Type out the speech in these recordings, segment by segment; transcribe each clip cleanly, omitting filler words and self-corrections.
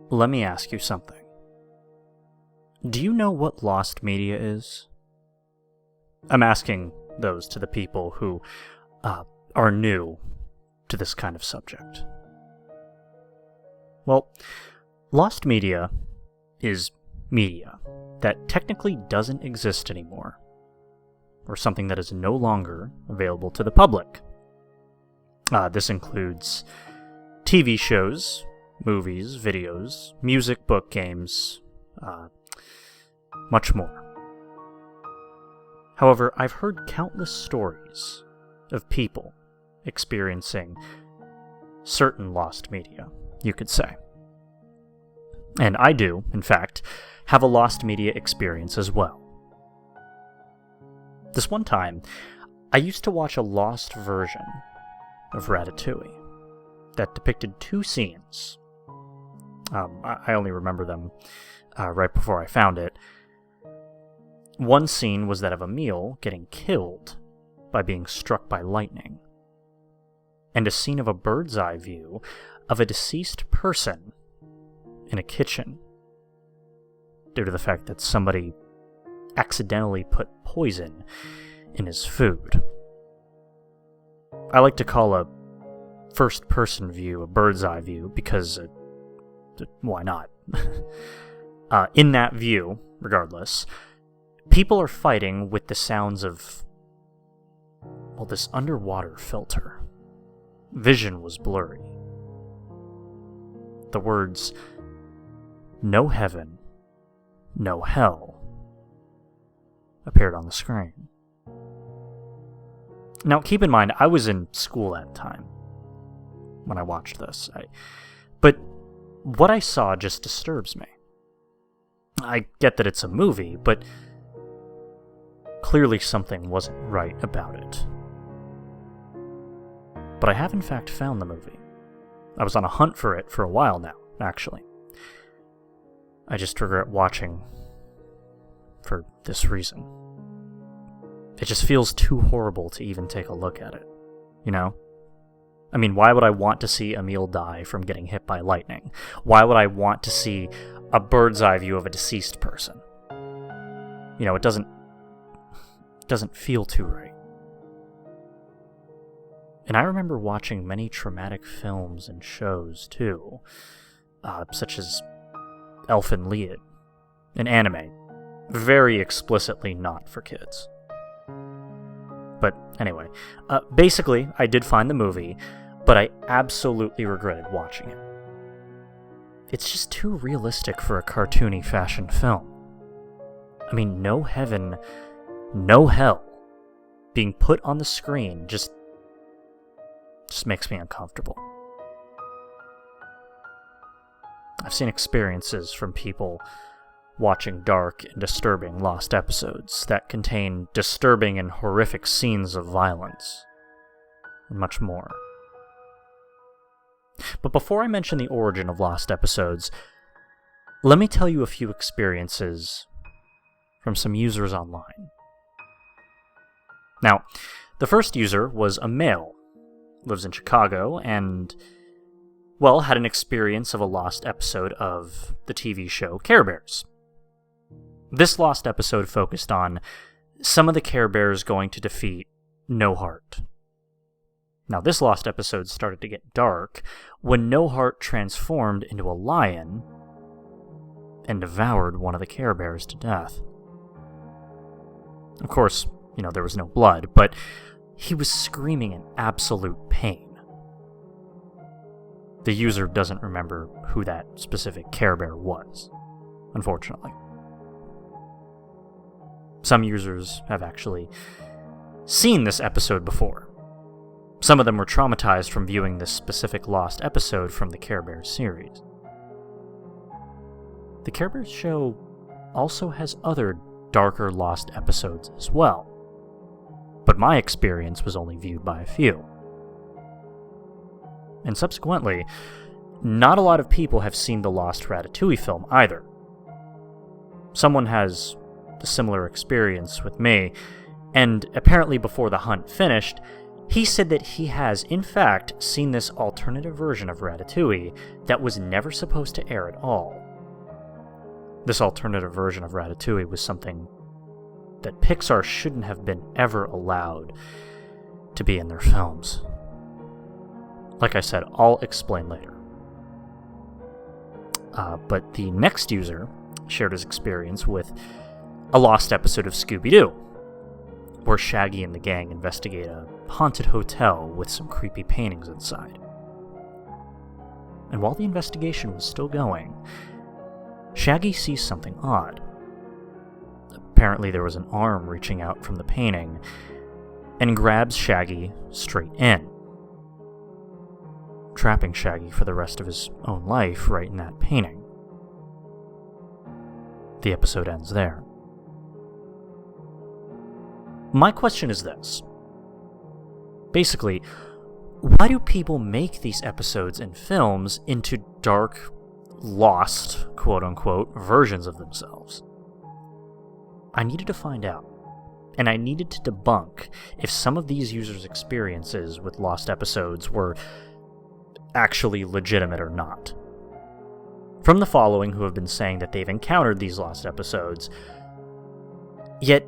Let me ask you something. Do you know what lost media is? I'm asking those to the people who are new to this kind of subject. Well, lost media is media that technically doesn't exist anymore, or something that is no longer available to the public. This includes TV shows, movies, videos, music, book games, much more. However, I've heard countless stories of people experiencing certain lost media, you could say. And I do, in fact, have a lost media experience as well. This one time, I used to watch a lost version of Ratatouille that depicted two scenes. I only remember them right before I found it. One scene was that of Emile getting killed by being struck by lightning, and a scene of a bird's eye view of a deceased person in a kitchen due to the fact that somebody accidentally put poison in his food. I like to call a first-person view a bird's eye view because, why not? In that view, regardless, people are fighting with the sounds of, well, this underwater filter. Vision was blurry. The words, "No heaven, no hell," appeared on the screen. Now, keep in mind, I was in school at the time when I watched this, but what I saw just disturbs me. I get that it's a movie, but clearly something wasn't right about it. But I have in fact found the movie. I was on a hunt for it for a while now, actually. I just regret watching for this reason. It just feels too horrible to even take a look at it, you know? I mean, why would I want to see Emile die from getting hit by lightning? Why would I want to see a bird's eye view of a deceased person? You know, it doesn't feel too right. And I remember watching many traumatic films and shows, too, such as Elf and Lied, an anime, very explicitly not for kids. But anyway, basically, I did find the movie, but I absolutely regretted watching it. It's just too realistic for a cartoony fashion film. I mean, no heaven, no hell being put on the screen just makes me uncomfortable. I've seen experiences from people watching dark and disturbing lost episodes that contain disturbing and horrific scenes of violence, and much more. But before I mention the origin of lost episodes, let me tell you a few experiences from some users online. Now, the first user was a male, lives in Chicago, and, well, had an experience of a lost episode of the TV show Care Bears. This lost episode focused on some of the Care Bears going to defeat No Heart. Now, this lost episode started to get dark when No Heart transformed into a lion and devoured one of the Care Bears to death. Of course, you know, there was no blood, but he was screaming in absolute pain. The user doesn't remember who that specific Care Bear was, unfortunately. Some users have actually seen this episode before. Some of them were traumatized from viewing this specific lost episode from the Care Bears series. The Care Bears show also has other darker lost episodes as well, but my experience was only viewed by a few. And subsequently, not a lot of people have seen the lost Ratatouille film either. Someone has a similar experience with me, and apparently before the hunt finished, He said that he has, in fact, seen this alternative version of Ratatouille that was never supposed to air at all. This alternative version of Ratatouille was something that Pixar shouldn't have been ever allowed to be in their films. Like I said, I'll explain later. But the next user shared his experience with a lost episode of Scooby-Doo, where Shaggy and the gang investigate a haunted hotel with some creepy paintings inside. And while the investigation was still going, Shaggy sees something odd. Apparently there was an arm reaching out from the painting and grabs Shaggy straight in, trapping Shaggy for the rest of his own life right in that painting. The episode ends there. My question is this. Basically, why do people make these episodes and films into dark, lost, quote-unquote, versions of themselves? I needed to find out, and I needed to debunk if some of these users' experiences with lost episodes were actually legitimate or not. From the following who have been saying that they've encountered these lost episodes, yet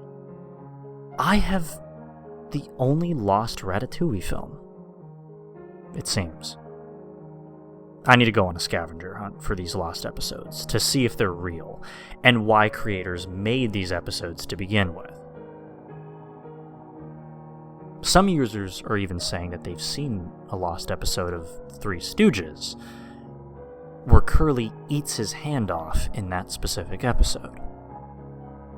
I have the only lost Ratatouille film, it seems. I need to go on a scavenger hunt for these lost episodes to see if they're real, and why creators made these episodes to begin with. Some users are even saying that they've seen a lost episode of Three Stooges, where Curly eats his hand off in that specific episode.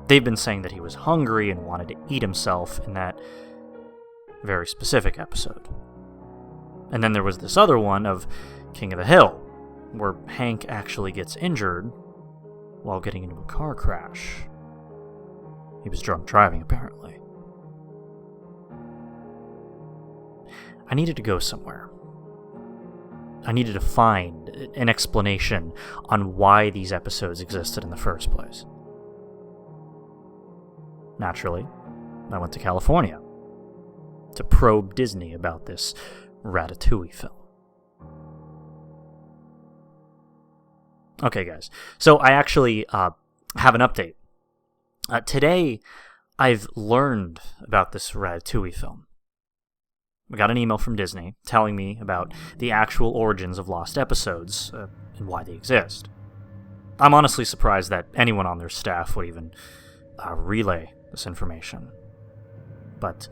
They've been saying that he was hungry and wanted to eat himself in that very specific episode. And then there was this other one of King of the Hill, where Hank actually gets injured while getting into a car crash. He was drunk driving, apparently. I needed to go somewhere. I needed to find an explanation on why these episodes existed in the first place. Naturally, I went to California to probe Disney about this Ratatouille film. Okay, guys, so I actually have an update. Today, I've learned about this Ratatouille film. I got an email from Disney telling me about the actual origins of lost episodes and why they exist. I'm honestly surprised that anyone on their staff would even relay this information. But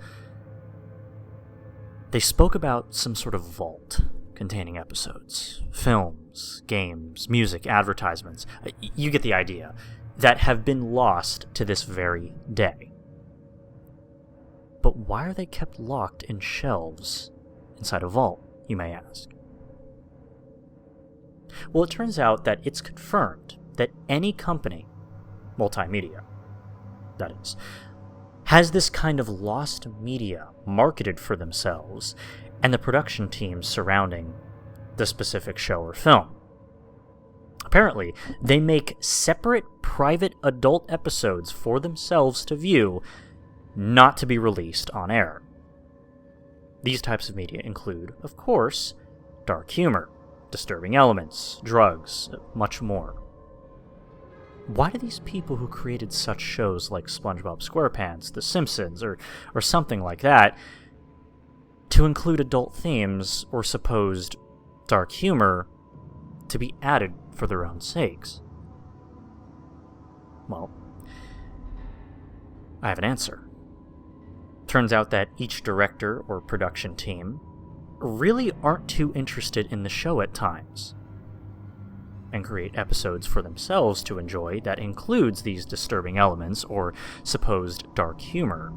they spoke about some sort of vault containing episodes, films, games, music, advertisements, you get the idea, that have been lost to this very day. But why are they kept locked in shelves inside a vault, you may ask? Well, it turns out that it's confirmed that any company, multimedia, that is, has this kind of lost media marketed for themselves and the production teams surrounding the specific show or film. Apparently, they make separate private adult episodes for themselves to view, not to be released on air. These types of media include, of course, dark humor, disturbing elements, drugs, much more. Why do these people who created such shows like SpongeBob SquarePants, The Simpsons, or something like that, to include adult themes or supposed dark humor to be added for their own sakes? Well, I have an answer. Turns out that each director or production team really aren't too interested in the show at times, and create episodes for themselves to enjoy that includes these disturbing elements or supposed dark humor.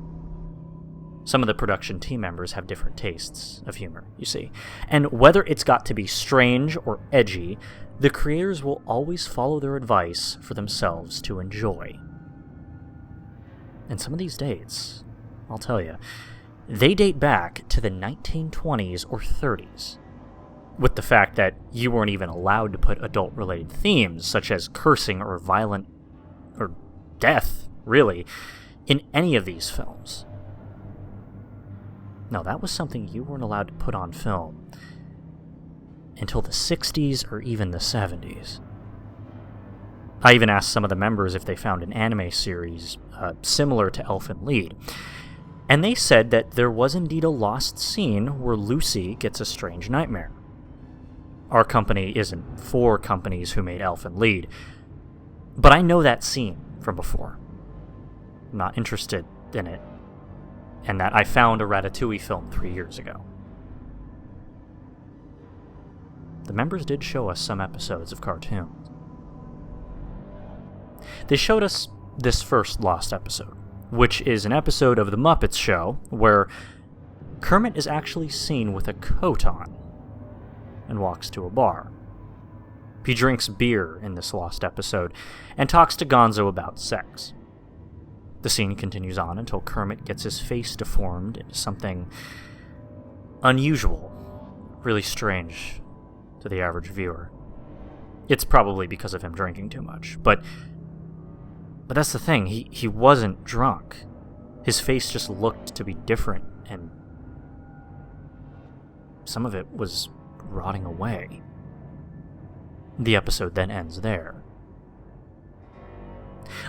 Some of the production team members have different tastes of humor, you see, and whether it's got to be strange or edgy, the creators will always follow their advice for themselves to enjoy. And some of these dates, I'll tell you, they date back to the 1920s or 30s, with the fact that you weren't even allowed to put adult-related themes, such as cursing or violent, or death, really, in any of these films. Now, that was something you weren't allowed to put on film until the 60s or even the 70s. I even asked some of the members if they found an anime series similar to Elfen Lied, and they said that there was indeed a lost scene where Lucy gets a strange nightmare. Our company isn't for companies who made Elfen Lied, but I know that scene from before. I'm not interested in it, and that I found a Ratatouille film 3 years ago. The members did show us some episodes of cartoons. They showed us this first lost episode, which is an episode of The Muppets Show where Kermit is actually seen with a coat on and walks to a bar. He drinks beer in this lost episode and talks to Gonzo about sex. The scene continues on until Kermit gets his face deformed into something unusual, really strange to the average viewer. It's probably because of him drinking too much, but that's the thing, he wasn't drunk. His face just looked to be different, and some of it was rotting away. The episode then ends there.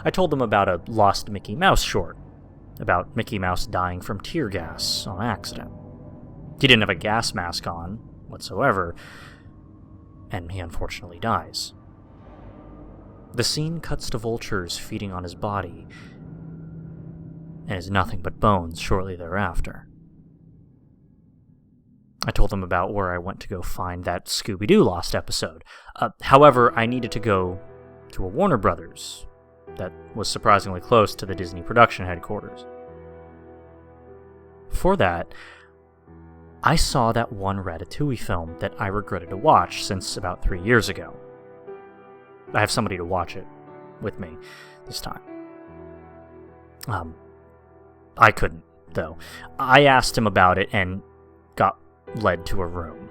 I told them about a lost Mickey Mouse short, about Mickey Mouse dying from tear gas on accident. He didn't have a gas mask on whatsoever, and he unfortunately dies. The scene cuts to vultures feeding on his body, and is nothing but bones shortly thereafter. I told them about where I went to go find that Scooby-Doo lost episode. However, I needed to go to a Warner Brothers that was surprisingly close to the Disney production headquarters. For that, I saw that one Ratatouille film that I regretted to watch since about 3 years ago. I have somebody to watch it with me this time. I couldn't, though. I asked him about it and got led to a room.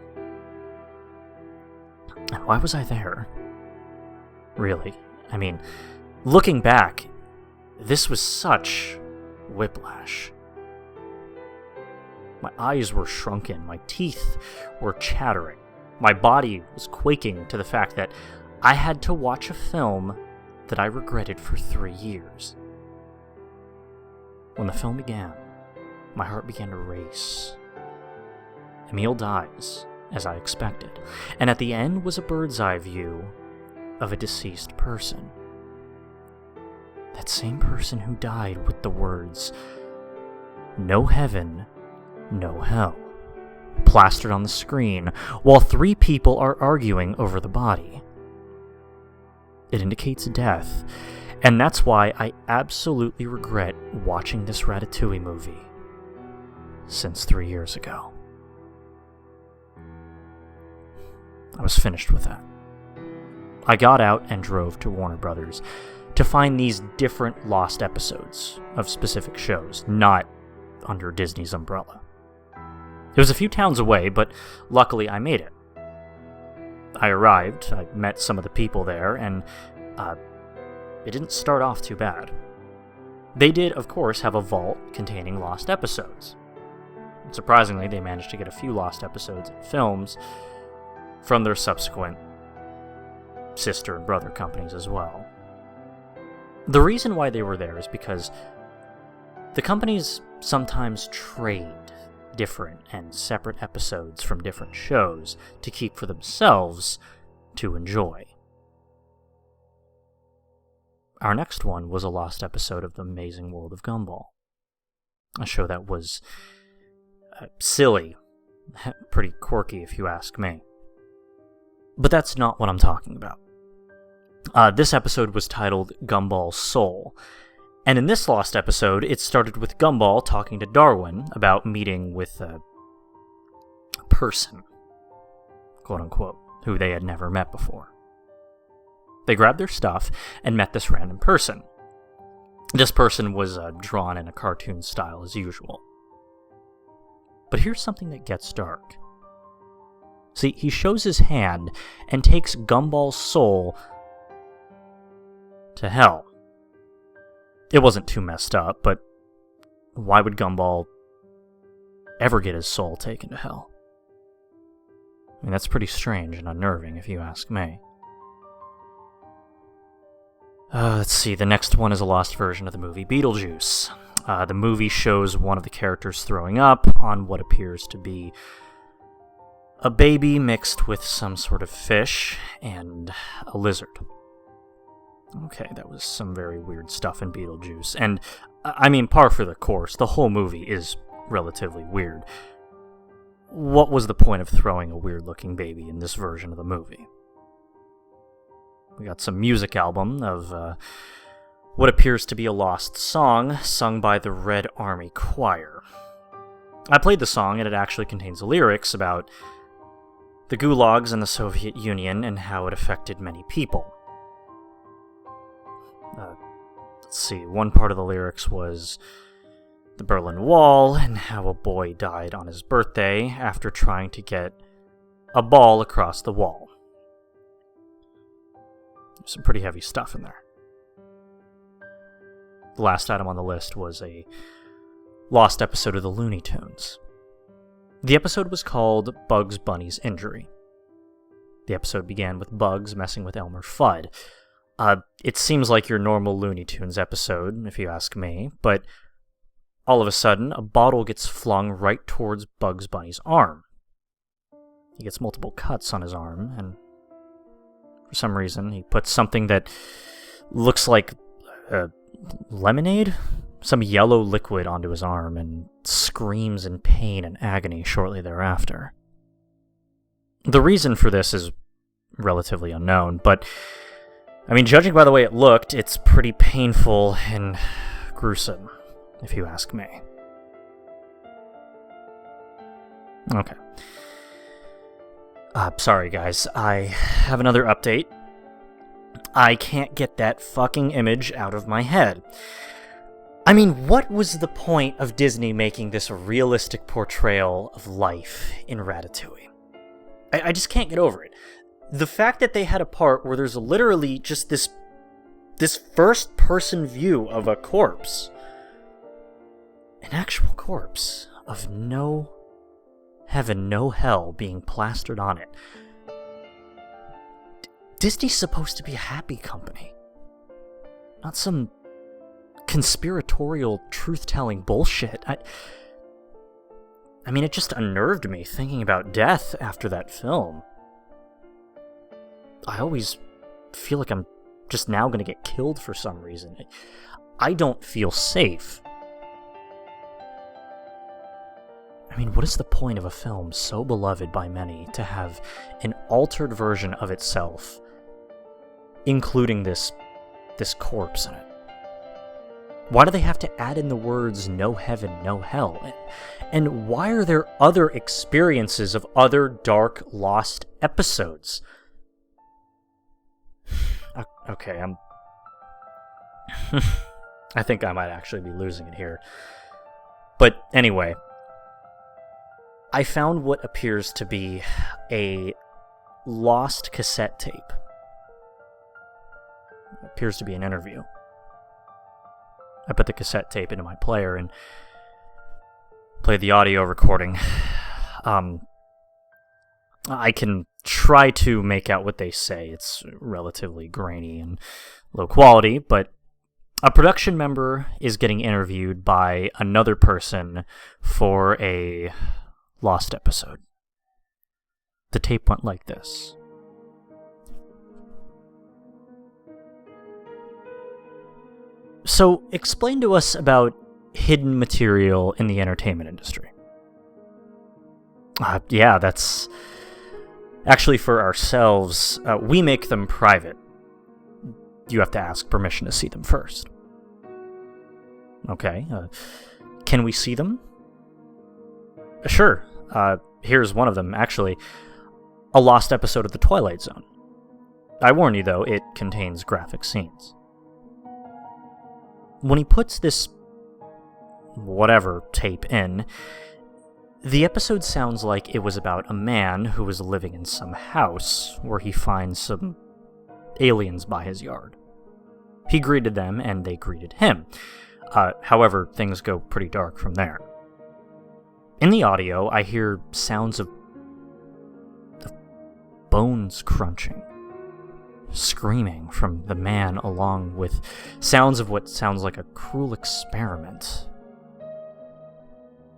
And why was I there? Really? I mean, looking back, this was such whiplash. My eyes were shrunken, my teeth were chattering, my body was quaking to the fact that I had to watch a film that I regretted for 3 years. When the film began, my heart began to race. Emil dies, as I expected, and at the end was a bird's eye view of a deceased person. That same person who died with the words, "No heaven, no hell," plastered on the screen, while 3 people are arguing over the body. It indicates death, and that's why I absolutely regret watching this Ratatouille movie since 3 years ago. I was finished with that. I got out and drove to Warner Brothers to find these different lost episodes of specific shows, not under Disney's umbrella. It was a few towns away, but luckily I made it. I arrived, I met some of the people there, and it didn't start off too bad. They did, of course, have a vault containing lost episodes. Surprisingly, they managed to get a few lost episodes and films from their subsequent sister and brother companies as well. The reason why they were there is because the companies sometimes trade different and separate episodes from different shows to keep for themselves to enjoy. Our next one was a lost episode of The Amazing World of Gumball, a show that was silly, pretty quirky if you ask me. But that's not what I'm talking about. This episode was titled Gumball's Soul, and in this lost episode, it started with Gumball talking to Darwin about meeting with a person, quote-unquote, who they had never met before. They grabbed their stuff and met this random person. This person was drawn in a cartoon style as usual. But here's something that gets dark. See, he shows his hand and takes Gumball's soul to hell. It wasn't too messed up, but why would Gumball ever get his soul taken to hell. I mean, that's pretty strange and unnerving, if you ask me. Let's see, the next one is a lost version of the movie Beetlejuice. The movie shows one of the characters throwing up on what appears to be a baby mixed with some sort of fish and a lizard. Okay, that was some very weird stuff in Beetlejuice, and, I mean, par for the course, the whole movie is relatively weird. What was the point of throwing a weird-looking baby in this version of the movie? We got some music album of what appears to be a lost song sung by the Red Army Choir. I played the song, and it actually contains lyrics about the gulags in the Soviet Union and how it affected many people. Let's see, one part of the lyrics was the Berlin Wall and how a boy died on his birthday after trying to get a ball across the wall. Some pretty heavy stuff in there. The last item on the list was a lost episode of the Looney Tunes. The episode was called Bugs Bunny's Injury. The episode began with Bugs messing with Elmer Fudd. It seems like your normal Looney Tunes episode, if you ask me, but all of a sudden, a bottle gets flung right towards Bugs Bunny's arm. He gets multiple cuts on his arm, and for some reason, he puts something that looks like lemonade? Some yellow liquid onto his arm and screams in pain and agony shortly thereafter. The reason for this is relatively unknown, but, I mean, judging by the way it looked, it's pretty painful and gruesome, if you ask me. Okay. Sorry guys, I have another update. I can't get that fucking image out of my head. I mean, what was the point of Disney making this a realistic portrayal of life in Ratatouille? I just can't get over it. The fact that they had a part where there's literally just this first-person view of a corpse. An actual corpse of no heaven, no hell being plastered on it. Disney's supposed to be a happy company. Not some conspiratorial, truth-telling bullshit. I mean, it just unnerved me thinking about death after that film. I always feel like I'm just now going to get killed for some reason. I don't feel safe. I mean, what is the point of a film so beloved by many to have an altered version of itself, including this corpse in it? Why do they have to add in the words no heaven, no hell? And why are there other experiences of other dark, lost episodes? Okay, I think I might actually be losing it here. But anyway, I found what appears to be a lost cassette tape. It appears to be an interview. I put the cassette tape into my player and played the audio recording. I can try to make out what they say. It's relatively grainy and low quality, but a production member is getting interviewed by another person for a lost episode. The tape went like this. So, explain to us about hidden material in the entertainment industry. Yeah, that's... Actually, for ourselves, we make them private. You have to ask permission to see them first. Okay, can we see them? Sure. Here's one of them, actually. A lost episode of The Twilight Zone. I warn you, though, it contains graphic scenes. When he puts this whatever tape in, the episode sounds like it was about a man who was living in some house where he finds some aliens by his yard. He greeted them, and they greeted him. However, things go pretty dark from there. In the audio, I hear sounds of bones crunching, screaming from the man, along with sounds of what sounds like a cruel experiment.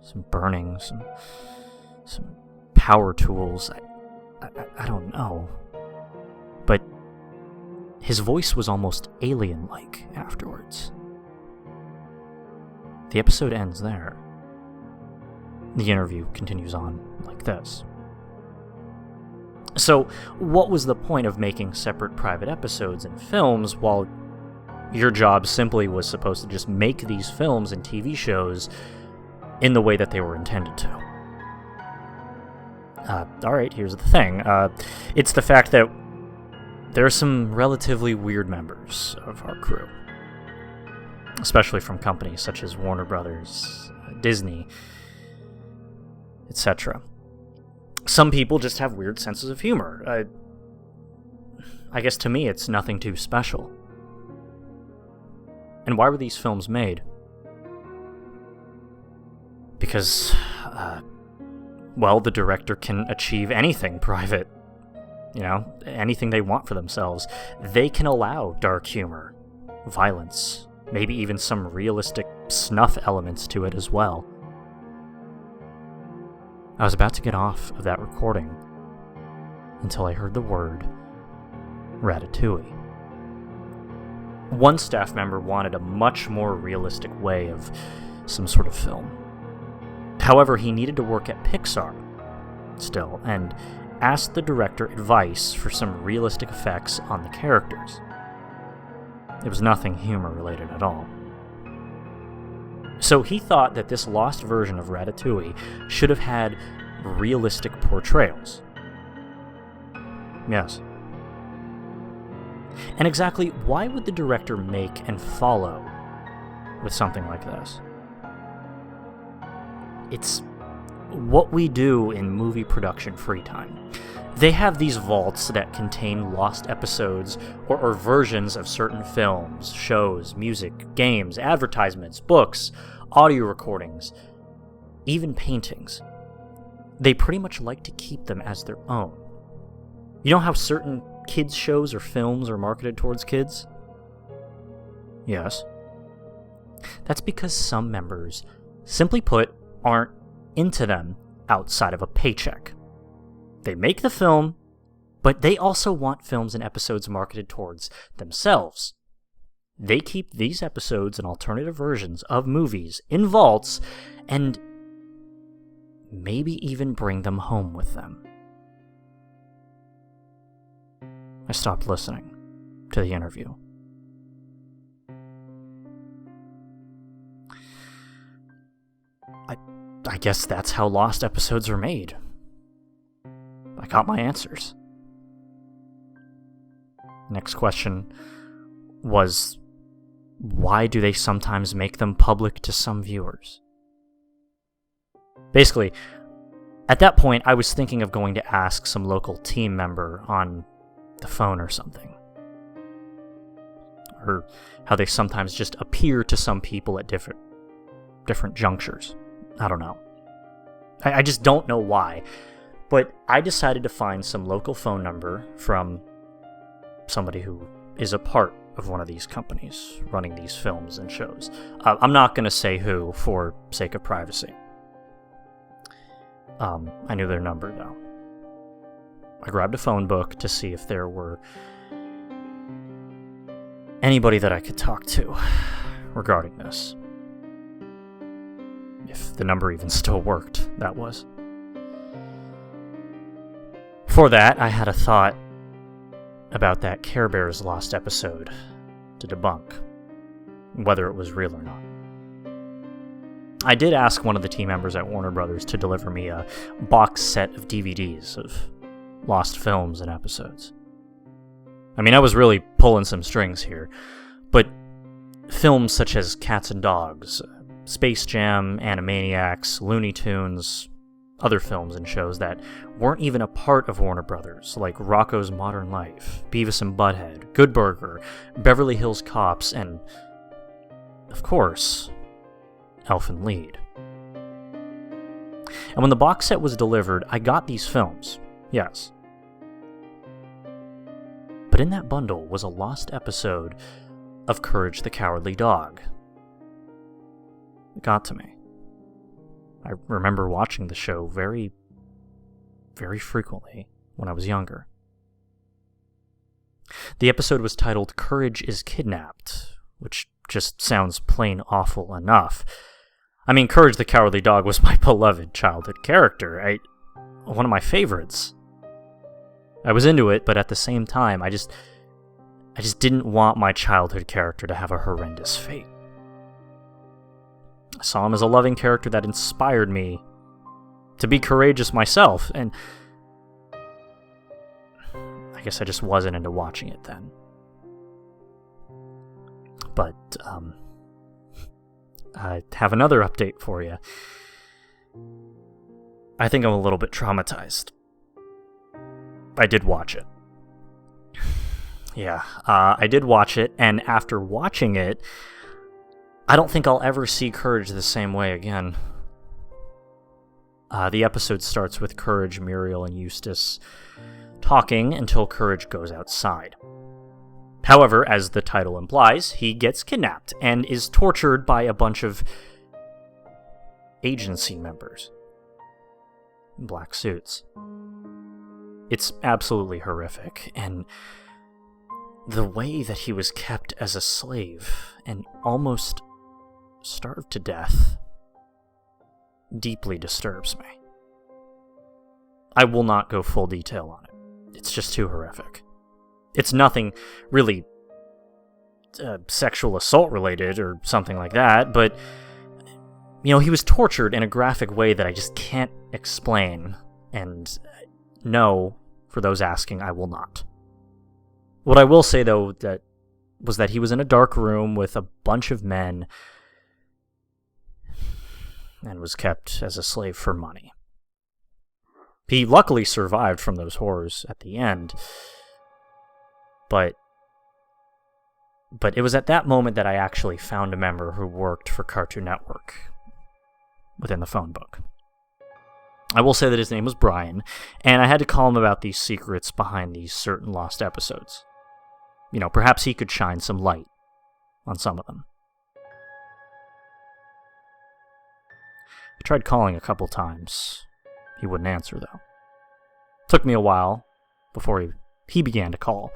Some burning, some power tools. I don't know. But his voice was almost alien-like afterwards. The episode ends there. The interview continues on like this. So, what was the point of making separate private episodes and films while your job simply was supposed to just make these films and TV shows in the way that they were intended to? Alright, here's the thing. It's the fact that there are some relatively weird members of our crew, especially from companies such as Warner Brothers, Disney, etc. Some people just have weird senses of humor. I guess to me it's nothing too special. And why were these films made? Because, well, the director can achieve anything private. You know, anything they want for themselves. They can allow dark humor, violence, maybe even some realistic snuff elements to it as well. I was about to get off of that recording until I heard the word Ratatouille. One staff member wanted a much more realistic way of some sort of film. However, he needed to work at Pixar still, and asked the director advice for some realistic effects on the characters. It was nothing humor related at all. So he thought that this lost version of Ratatouille should have had realistic portrayals. Yes. And exactly why would the director make and follow with something like this? It's what we do in movie production free time. They have these vaults that contain lost episodes or versions of certain films, shows, music, games, advertisements, books, audio recordings, even paintings. They pretty much like to keep them as their own. You know how certain kids' shows or films are marketed towards kids? Yes. That's because some members, simply put, aren't into them outside of a paycheck. They make the film, but they also want films and episodes marketed towards themselves. They keep these episodes and alternative versions of movies in vaults and maybe even bring them home with them. I stopped listening to the interview. I guess that's how lost episodes are made. I got my answers. Next question was, why do they sometimes make them public to some viewers? Basically, at that point, I was thinking of going to ask some local team member on the phone or something. Or how they sometimes just appear to some people at different junctures. I don't know. I just don't know why. But I decided to find some local phone number from somebody who is a part of one of these companies running these films and shows. I'm not going to say who for sake of privacy. I knew their number, though. I grabbed a phone book to see if there were anybody that I could talk to regarding this. If the number even still worked, that was. For that, I had a thought about that Care Bears lost episode to debunk, whether it was real or not. I did ask one of the team members at Warner Brothers to deliver me a box set of DVDs of lost films and episodes. I mean, I was really pulling some strings here, but films such as Cats and Dogs, Space Jam, Animaniacs, Looney Tunes, other films and shows that weren't even a part of Warner Brothers, like Rocko's Modern Life, Beavis and Butthead, Good Burger, Beverly Hills Cops, and, of course, Elf and Lead. And when the box set was delivered, I got these films, yes. But in that bundle was a lost episode of Courage the Cowardly Dog. It got to me. I remember watching the show very, very frequently when I was younger. The episode was titled Courage is Kidnapped, which just sounds plain awful enough. I mean, Courage the Cowardly Dog was my beloved childhood character, one of my favorites. I was into it, but at the same time, I just didn't want my childhood character to have a horrendous fate. I saw him as a loving character that inspired me to be courageous myself, and I guess I just wasn't into watching it then. But, I have another update for you. I think I'm a little bit traumatized. I did watch it. Yeah, I did watch it, and after watching it, I don't think I'll ever see Courage the same way again. The episode starts with Courage, Muriel, and Eustace talking until Courage goes outside. However, as the title implies, he gets kidnapped and is tortured by a bunch of agency members in black suits. It's absolutely horrific, and the way that he was kept as a slave and almost starved to death deeply disturbs me. I will not go full detail on it. It's just too horrific. It's nothing really sexual assault related or something like that, but, he was tortured in a graphic way that I just can't explain, and no, for those asking, I will not. What I will say, though, was that he was in a dark room with a bunch of men and was kept as a slave for money. He luckily survived from those horrors at the end, but it was at that moment that I actually found a member who worked for Cartoon Network within the phone book. I will say that his name was Brian, and I had to call him about these secrets behind these certain lost episodes. Perhaps he could shine some light on some of them. I tried calling a couple times. He wouldn't answer, though. Took me a while before he began to call.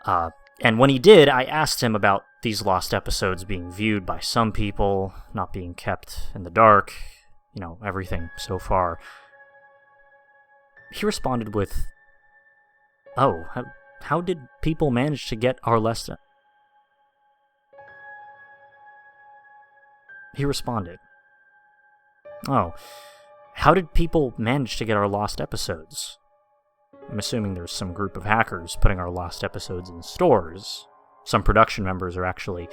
And when he did, I asked him about these lost episodes being viewed by some people, not being kept in the dark, everything so far. He responded with, "Oh, how did people manage to get our last..." He responded, "Oh, how did people manage to get our lost episodes? I'm assuming there's some group of hackers putting our lost episodes in stores. Some production members are actually,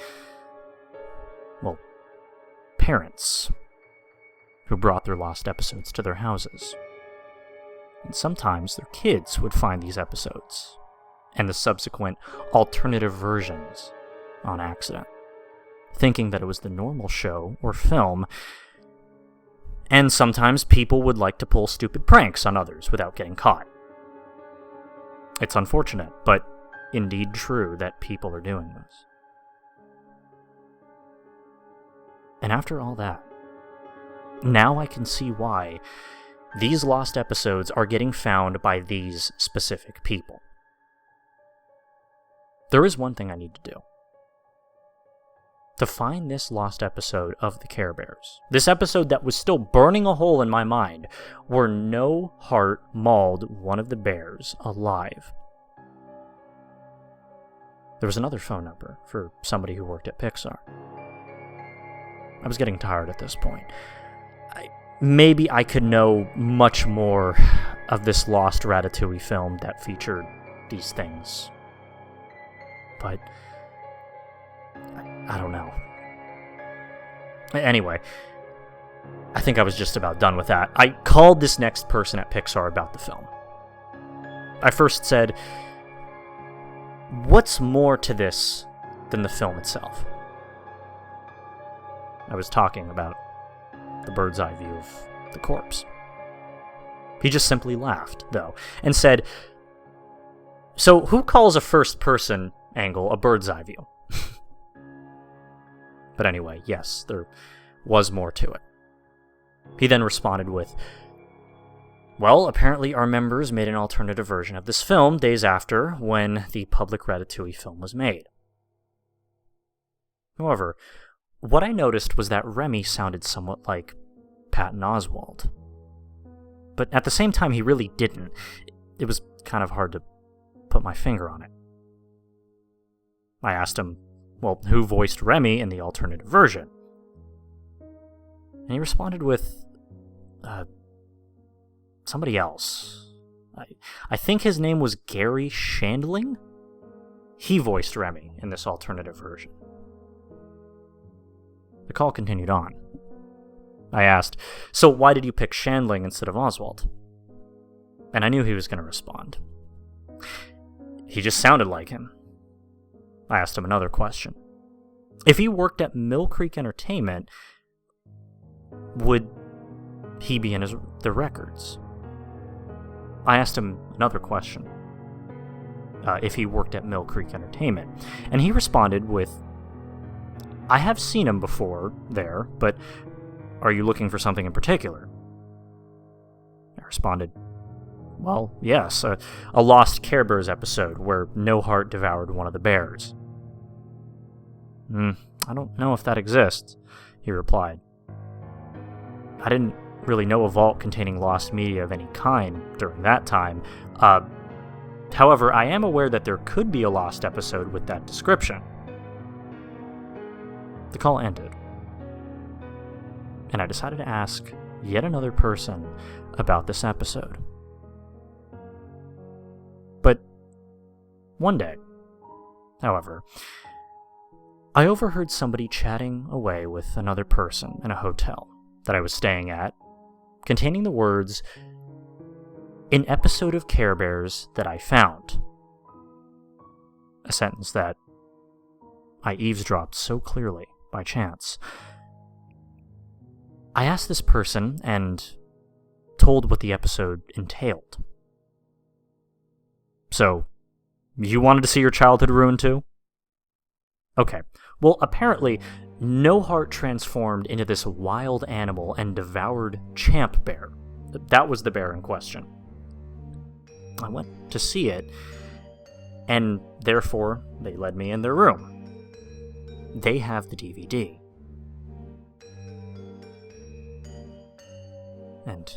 parents who brought their lost episodes to their houses. And sometimes their kids would find these episodes and the subsequent alternative versions on accident, thinking that it was the normal show or film. And sometimes people would like to pull stupid pranks on others without getting caught. It's unfortunate, but indeed true that people are doing this." And after all that, now I can see why these lost episodes are getting found by these specific people. There is one thing I need to do. To find this lost episode of the Care Bears, this episode that was still burning a hole in my mind, where no heart mauled one of the bears alive. There was another phone number for somebody who worked at Pixar. I was getting tired at this point. Maybe I could know much more of this lost Ratatouille film that featured these things. But I don't know. Anyway, I think I was just about done with that. I called this next person at Pixar about the film. I first said, "What's more to this than the film itself?" I was talking about the bird's eye view of the corpse. He just simply laughed, though, and said, "So who calls a first-person angle a bird's eye view?" But anyway, yes, there was more to it. He then responded with, "Well, apparently our members made an alternative version of this film days after when the public Ratatouille film was made." However, what I noticed was that Remy sounded somewhat like Patton Oswalt. But at the same time, he really didn't. It was kind of hard to put my finger on it. I asked him, well, who voiced Remy in the alternative version? And he responded with, somebody else. I think his name was Gary Shandling? He voiced Remy in this alternative version. The call continued on. I asked, "So why did you pick Shandling instead of Oswalt?" And I knew he was going to respond. "He just sounded like him." I asked him another question. If he worked at Mill Creek Entertainment, would he be in the records? I asked him another question. If he worked at Mill Creek Entertainment. And he responded with, "I have seen him before there, but are you looking for something in particular?" I responded, "Well, yes, a Lost Care Bears episode where No Heart devoured one of the bears." "I don't know if that exists," he replied. I didn't really know a vault containing lost media of any kind during that time. However, I am aware that there could be a lost episode with that description. The call ended, and I decided to ask yet another person about this episode. But one day, however, I overheard somebody chatting away with another person in a hotel that I was staying at, containing the words, "An episode of Care Bears that I found." A sentence that I eavesdropped so clearly by chance. I asked this person and told what the episode entailed. "So, you wanted to see your childhood ruined too?" Okay, well, apparently, No Heart transformed into this wild animal and devoured Champ Bear. That was the bear in question. I went to see it, and therefore, they led me in their room. They have the DVD. And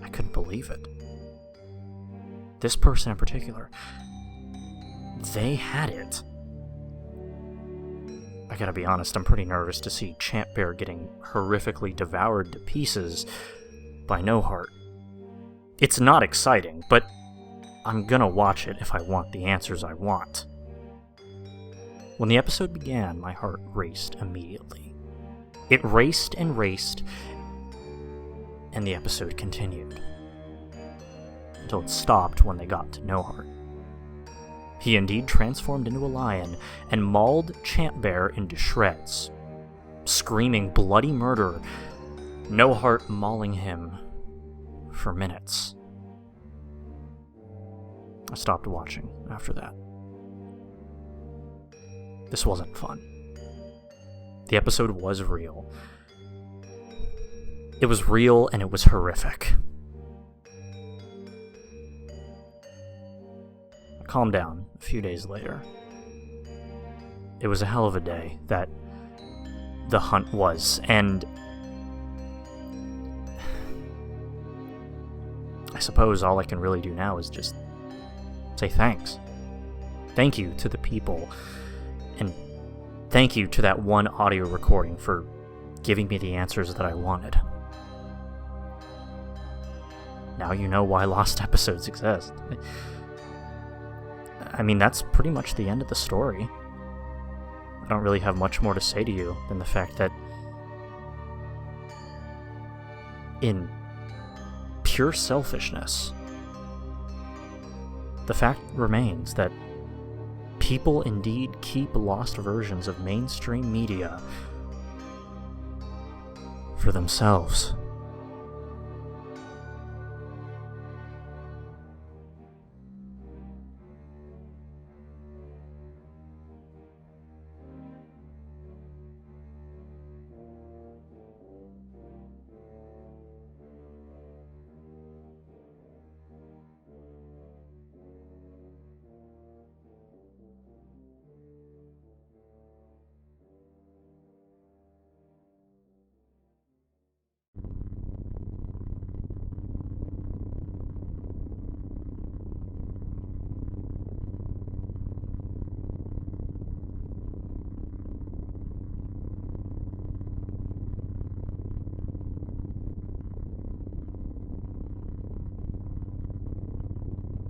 I couldn't believe it. This person in particular, they had it. I gotta be honest, I'm pretty nervous to see Champ Bear getting horrifically devoured to pieces by No Heart. It's not exciting, but I'm gonna watch it if I want the answers I want. When the episode began, my heart raced immediately. It raced, and the episode continued. Until it stopped when they got to No Heart. He indeed transformed into a lion and mauled Champ Bear into shreds, screaming bloody murder, No Heart mauling him for minutes. I stopped watching after that. This wasn't fun. The episode was real. It was real and it was horrific. I calmed down a few days later. It was a hell of a day that the hunt was, and I suppose all I can really do now is just say thanks. Thank you to the people, and thank you to that one audio recording for giving me the answers that I wanted. Now you know why lost episodes exist. I mean, that's pretty much the end of the story. I don't really have much more to say to you than the fact that in pure selfishness, the fact remains that people indeed keep lost versions of mainstream media for themselves.